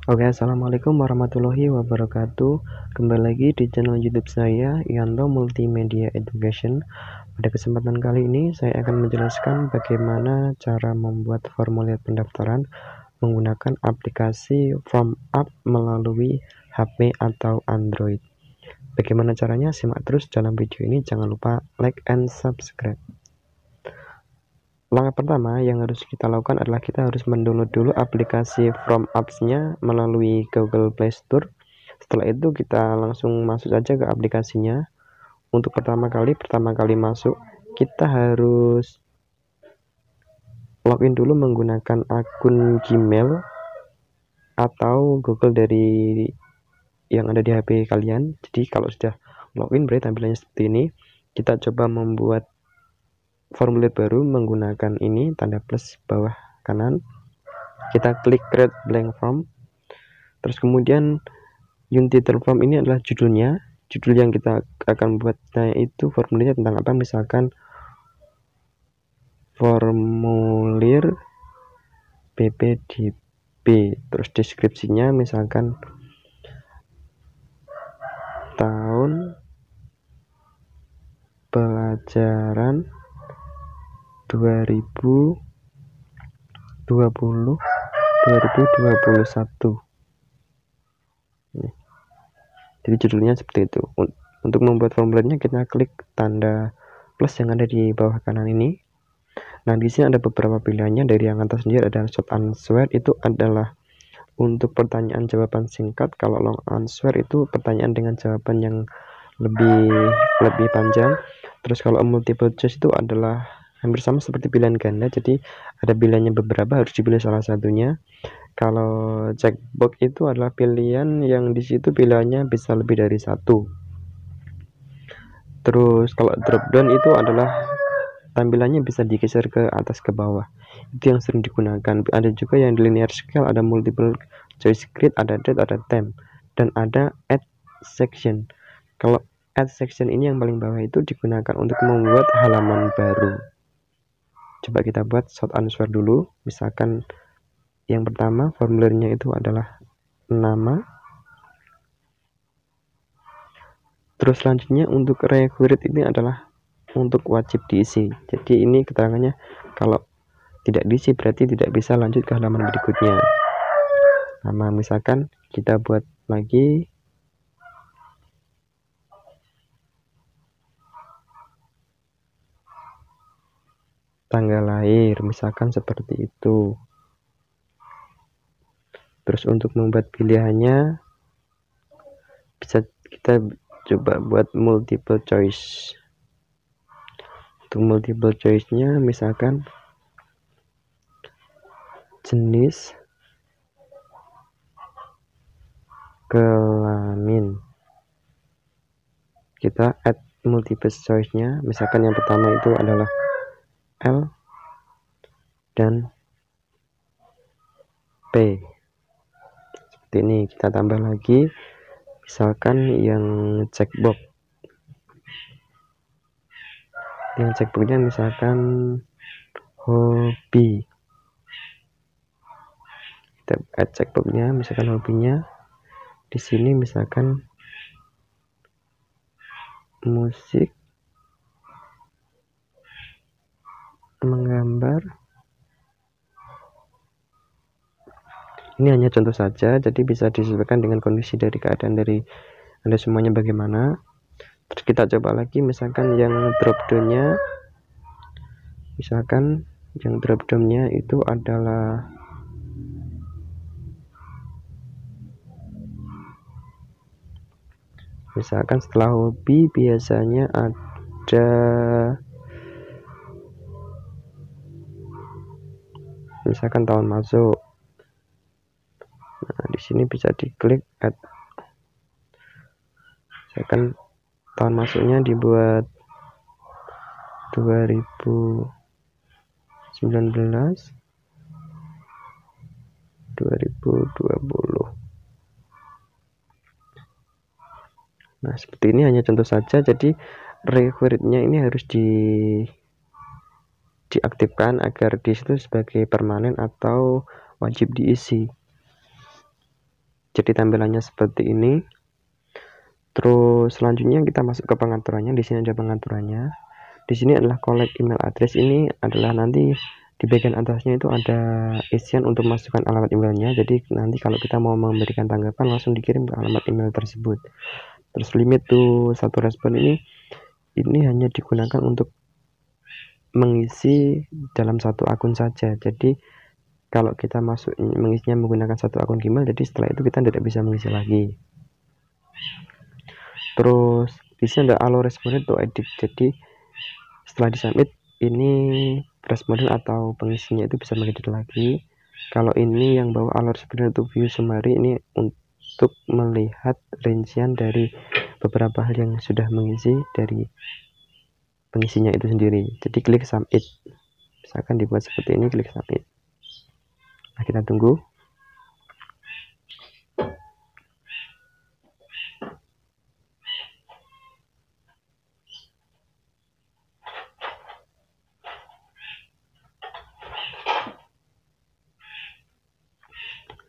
Oke, assalamualaikum warahmatullahi wabarakatuh. Kembali lagi di channel YouTube saya, Yanto Multimedia Education. Pada kesempatan kali ini, saya akan menjelaskan bagaimana cara membuat formulir pendaftaran menggunakan aplikasi Form Up melalui HP atau Android. Bagaimana caranya? Simak terus dalam video ini. Jangan lupa like and subscribe. Langkah pertama yang harus kita lakukan adalah kita harus mendownload dulu aplikasi From Apps-nya melalui Google Play Store. Setelah itu kita langsung masuk saja ke aplikasinya. Untuk pertama kali masuk, kita harus login dulu menggunakan akun Gmail atau Google dari yang ada di HP kalian. Jadi kalau sudah login berarti tampilannya seperti ini. Kita coba membuat formulir baru menggunakan ini tanda plus bawah kanan, kita klik create blank form, terus kemudian unit title form ini adalah judul yang kita akan buatnya itu formulirnya tentang apa, misalkan formulir PPDB, terus deskripsinya misalkan tahun pelajaran 2021. Jadi judulnya seperti itu. Untuk membuat formulirnya kita klik tanda plus yang ada di bawah kanan ini. Nah, di sini ada beberapa pilihannya. Dari yang atas sendiri ada short answer, itu adalah untuk pertanyaan jawaban singkat. Kalau long answer itu pertanyaan dengan jawaban yang lebih panjang. Terus kalau multiple choice itu adalah hampir sama seperti pilihan ganda, jadi ada pilihannya beberapa, harus dipilih salah satunya. Kalau checkbox itu adalah pilihan yang di situ pilihannya bisa lebih dari satu. Terus kalau drop down itu adalah tampilannya bisa digeser ke atas ke bawah, itu yang sering digunakan. Ada juga yang di linear scale, ada multiple choice grid, ada date, ada time, dan ada add section. Kalau add section ini yang paling bawah itu digunakan untuk membuat halaman baru. Coba kita buat short answer dulu. Misalkan yang pertama formulirnya itu adalah nama. Terus selanjutnya untuk required ini adalah untuk wajib diisi. Jadi ini keterangannya kalau tidak diisi berarti tidak bisa lanjut ke halaman berikutnya. Nama misalkan kita buat lagi tanggal lahir, misalkan seperti itu. Terus untuk membuat pilihannya bisa kita coba buat multiple choice. Untuk multiple choice-nya misalkan jenis kelamin, kita add multiple choice-nya. Misalkan yang pertama itu adalah L dan P. Seperti ini. Kita tambah lagi misalkan yang checkbox. Yang checkboxnya misalkan hobi. Kita add checkboxnya misalkan hobinya. Di sini misalkan musik, menggambar. Ini hanya contoh saja, jadi bisa disesuaikan dengan kondisi dari keadaan dari Anda semuanya bagaimana. Terus kita coba lagi misalkan yang drop down-nya, misalkan yang drop down-nya itu adalah misalkan setelah hobi biasanya ada misalkan tahun masuk. Nah, di sini bisa diklik add. Misalkan tahun masuknya dibuat 2019 2020. Nah, seperti ini hanya contoh saja, jadi required-nya ini harus diaktifkan agar di situ sebagai permanen atau wajib diisi. Jadi tampilannya seperti ini. Terus selanjutnya kita masuk ke pengaturannya. Di sini ada pengaturannya. Di sini adalah collect email address. Ini adalah nanti di bagian atasnya itu ada isian untuk masukkan alamat emailnya. Jadi nanti kalau kita mau memberikan tanggapan langsung dikirim ke alamat email tersebut. Terus limit to 1 respon ini hanya digunakan untuk mengisi dalam satu akun saja. Jadi kalau kita mengisinya menggunakan satu akun Gmail, jadi setelah itu kita tidak bisa mengisi lagi. Terus di sini ada allow respondent to edit. Jadi setelah disubmit ini respondent atau pengisinya itu bisa mengedit lagi. Kalau ini yang bawah allow respondent to view summary, ini untuk melihat rincian dari beberapa hal yang sudah mengisi dari pengisinya itu sendiri. Jadi klik submit. Misalkan dibuat seperti ini, klik submit. Nah, kita tunggu.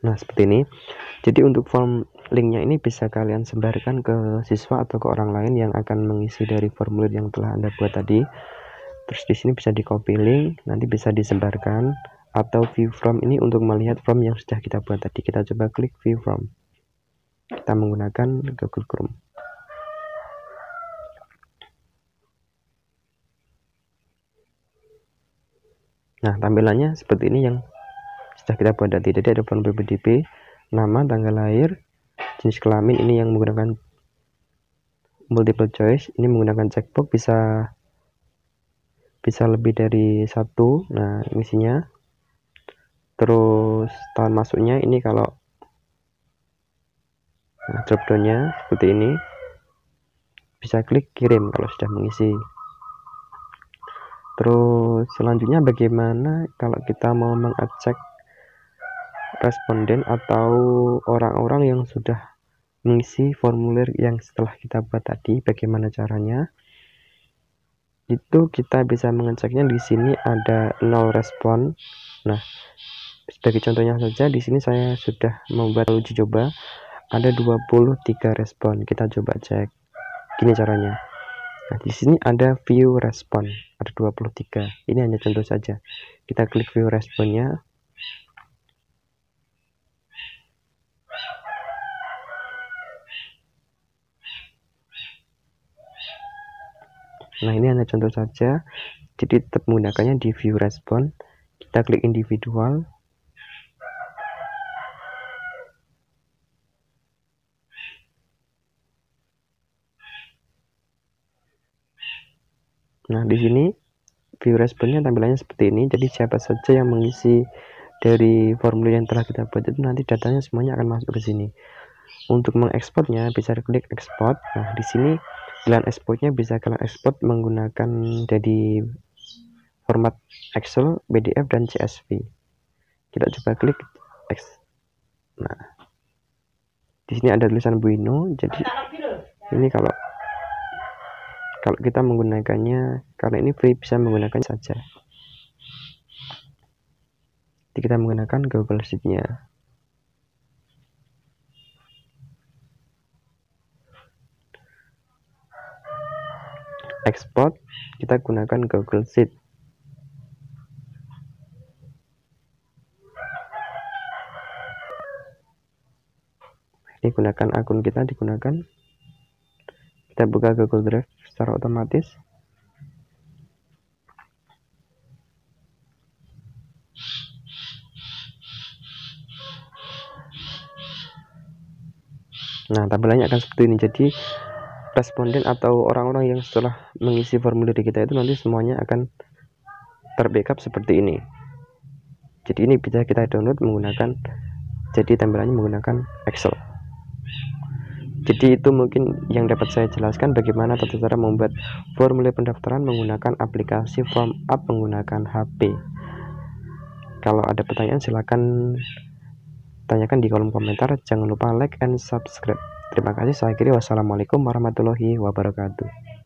Nah, seperti ini. Jadi untuk form linknya ini bisa kalian sebarkan ke siswa atau ke orang lain yang akan mengisi dari formulir yang telah Anda buat tadi. Terus di sini bisa di copy link, nanti bisa disebarkan, atau view from ini untuk melihat form yang sudah kita buat tadi. Kita coba klik view from. Kita menggunakan Google Chrome. Nah, tampilannya seperti ini yang sudah kita buat tadi. Jadi ada form PPDB, nama, tanggal lahir, jenis kelamin ini yang menggunakan multiple choice, ini menggunakan checkbox, bisa lebih dari satu. Nah, isinya. Terus tahun masuknya ini kalau dropdownnya seperti ini, bisa klik kirim kalau sudah mengisi. Terus selanjutnya bagaimana kalau kita mau mengacak responden atau orang-orang yang sudah mengisi formulir yang setelah kita buat tadi. Bagaimana caranya? Itu kita bisa mengeceknya. Di sini ada 0 respon. Nah, sebagai contohnya saja di sini saya sudah membuat uji coba, ada 23 respon. Kita coba cek. Gini caranya. Nah, di sini ada view respon, ada 23. Ini hanya contoh saja. Kita klik view responnya. Nah, ini hanya contoh saja. Jadi tetap menggunakannya di view respon. Kita klik individual. Nah, di sini view responnya tampilannya seperti ini. Jadi siapa saja yang mengisi dari formulir yang telah kita buat itu nanti datanya semuanya akan masuk ke sini. Untuk mengekspornya bisa klik export. Nah, di sini kalian exportnya bisa kalian export menggunakan dari format Excel, PDF, dan CSV. Kita coba klik X. Nah, di sini ada tulisan Buino. Jadi ini kalau kita menggunakannya, karena ini free, bisa menggunakan saja. Jadi kita menggunakan Google Sheet-nya. Export, kita gunakan Google Sheet. Ini gunakan akun kita, digunakan. Kita buka Google Drive secara otomatis. Nah, tampilannya akan seperti ini. Jadi responden atau orang-orang yang setelah mengisi formulir di kita itu nanti semuanya akan terbackup seperti ini. Jadi ini bisa kita download menggunakan, jadi tampilannya menggunakan Excel. Jadi itu mungkin yang dapat saya jelaskan bagaimana tata cara membuat formulir pendaftaran menggunakan aplikasi Form Up menggunakan HP. Kalau ada pertanyaan silakan tanyakan di kolom komentar. Jangan lupa like and subscribe. Terima kasih. Saya akhiri. Wassalamualaikum warahmatullahi wabarakatuh.